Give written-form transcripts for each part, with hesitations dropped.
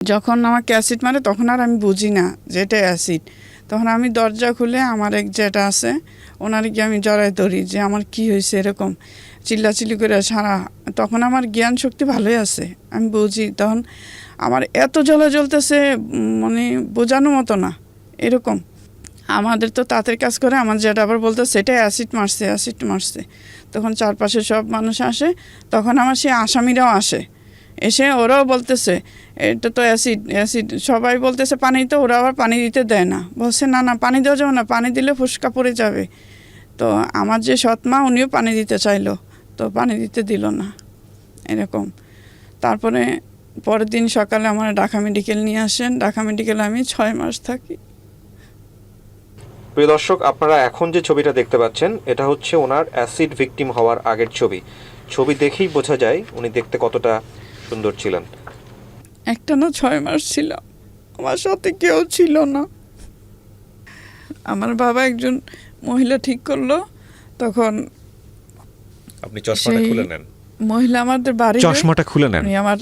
যখন আমাকে অ্যাসিড মারে তখন আর আমি বুঝি না যে এটা অ্যাসিড। তখন আমি দরজা খুলে আমার এক যেটা আছে ওনার গিয়ে আমি জড়াই ধরি যে আমার কি হয়েছে, এরকম চিল্লাচিল্লি করে সারা। তখন আমার জ্ঞান শক্তি ভালোই আছে, আমি বুঝি। তখন আমার এত জ্বলতেছে মানে বোঝানোর মতো না এরকম। আমাদের তো তাঁতের কাজ করে, আমার যেটা আবার বলতো সেটাই অ্যাসিড মারছে, অ্যাসিড মারছে। তখন চারপাশে সব মানুষ আসে, তখন আমার সেই আসামিরাও আসে, এসে ওরাও বলতেছে এটা তো অ্যাসিড অ্যাসিড, সবাই বলতেছে পানি, তো ওরা আবার পানি দিতে দেয় না, বলছে না না পানি দেওয়া যাবে না, পানি দিলে ফুসকা পড়ে যাবে। তো আমার যে সৎমা উনিও পানি দিতে চাইলো, তো পানি দিতে দিল না এরকম। তারপরে পরের দিন সকালে আমার ঢাকা মেডিকেল নিয়ে আসেন, ঢাকা মেডিকেলে আমি 6 মাস থাকি। প্রিয় দর্শক, আপনারা এখন যে ছবিটা দেখতে পাচ্ছেন এটা হচ্ছে ওনার অ্যাসিড ভিকটিম হওয়ার আগের ছবি দেখেই বোঝা যায় উনি দেখতে কতটা সুন্দর ছিলেন। একটা না 6 মাস ছিল, আমার সাথে কেউ ছিল না। আমার বাবা একজন মহিলা ঠিক করলো, তখন আপনি চশমাটা খুলে নেন। মহিলা আমাদের বাড়ি চশমাটা খুলে নেন। আমার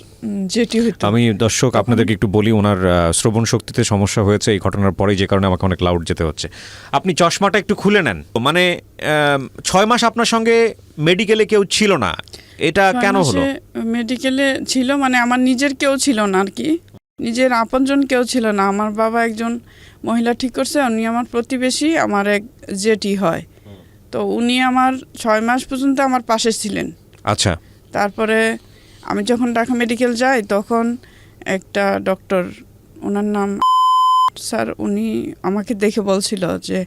যেটি হইতো। আমি দর্শক আপনাদেরকে একটু বলি, ওনার শ্রবণ শক্তিতে সমস্যা হয়েছে এই ঘটনার পরে, যে কারণে আমাকে অনেক লাউড যেতে হচ্ছে। আপনি চশমাটা একটু খুলে নেন। মানে 6 মাস আপনার সঙ্গে মেডিকেলে কেউ ছিল না, এটা কেন হলো? মেডিকেলে ছিল মানে আমার নিজের কেউ ছিল না আর কি, নিজের আপনজন কেউ ছিল না। আমার বাবা একজন মহিলা ঠিক করছে, উনি আমার প্রতিবেশী, আমার এক জেঠি হয়। তো উনি আমার 6 মাস পর্যন্ত আমার পাশে ছিলেন। আচ্ছা। তারপরে আমি যখন ঢাকা মেডিকেল যাই তখন একটা ডক্টর, ওনার নাম স্যার, উনি আমাকে দেখে বলছিল যে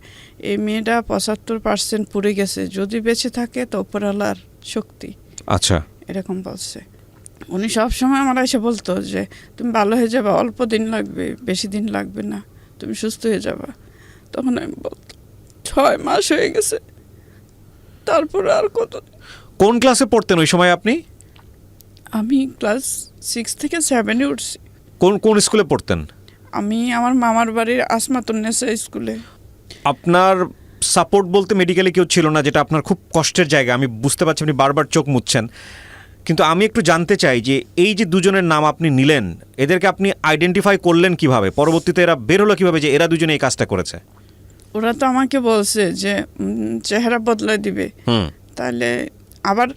এই মেয়েটা 75% পুড়ে গেছে, যদি বেঁচে থাকে তো উপরওয়ালার শক্তি। আচ্ছা। এরকম বলছে উনি। সবসময় আমার এসে বলতো যে তুমি ভালো হয়ে যাবে, অল্প দিন লাগবে, বেশি দিন লাগবে না, তুমি সুস্থ হয়ে যাবা। তখন আমি বলতাম 6 মাস হয়ে গেছে, তারপরে আর কত। কোন ক্লাসে পড়তেন ওই সময় আপনি? আমি ক্লাস 6 থেকে 7-এ উঠছি। কোন স্কুলে পড়তেন? আমি আমার মামার বাড়ির আসমাতুন্নেসা স্কুলে। আপনার সাপোর্ট বলতে মেডিকেলে কেউ ছিল না, যেটা আপনার খুব কষ্টের জায়গা। আমি বুঝতে পারছি আপনি বারবার চোখ মুছছেন, কিন্তু আমি একটু জানতে চাই যে এই যে দুজনের নাম আপনি নিলেন, এদেরকে আপনি আইডেন্টিফাই করলেন কিভাবে? পরবর্তীতে এরা বের হলো কিভাবে যে এরা দুজনে এই কাজটা করেছে? ওরা তো আমাকে বলছে যে চেহারা বদলাই দিবে, তাহলে আবার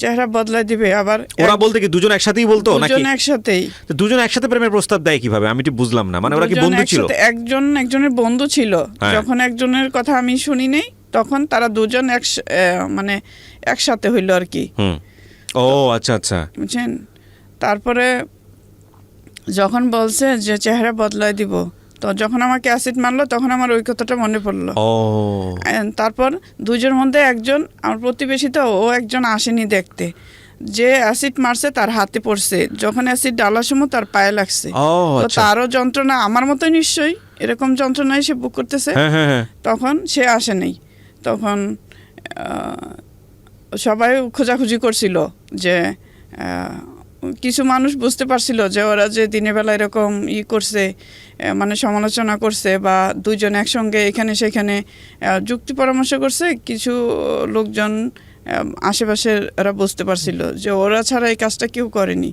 চেহারা বদলাই দিবে। আবার ওরা বলতে কি দুজন একসাথেই বলতো নাকি? দুজন একসাথেই। তো দুজন একসাথে প্রেমের প্রস্তাব দেয় কিভাবে? আমি ঠিক বুঝলাম না। মানে ওরা কি বন্ধু ছিল? একজনের বন্ধু ছিল। যখন একজনের কথা আমি শুনি নাই, তখন তারা দুজন মানে একসাথে হইল আর কি। ও আচ্ছা আচ্ছা, বুঝছেন। তারপরে যখন বলছে যে চেহারা বদলাই দিব, তো যখন আমাকে অ্যাসিড মারলো তখন আমার ওই কথাটা মনে পড়লো। তারপর দুজনের মধ্যে একজন আমার প্রতিবেশী, তো ও একজন আসেনি দেখতে, যে অ্যাসিড মারছে তার হাতে পড়ছে, যখন অ্যাসিড ডালার সময় তার পায়ে লাগছে। তো তারও যন্ত্রণা আমার মতো নিশ্চয়ই এরকম যন্ত্রণায় সে বুক করতেছে। তখন সে আসে নাই। তখন সবাই খোঁজাখুঁজি করছিল যে কিছু মানুষ বুঝতে পারছিল যে ওরা যে দিনের বেলা এরকম করছে, মানে সমালোচনা করছে বা দুইজন একসঙ্গে এখানে সেখানে যুক্তি পরামর্শ করছে, কিছু লোকজন আশেপাশের ওরা বুঝতে পারছিল যে ওরা ছাড়া এই কাজটা কেউ করেনি।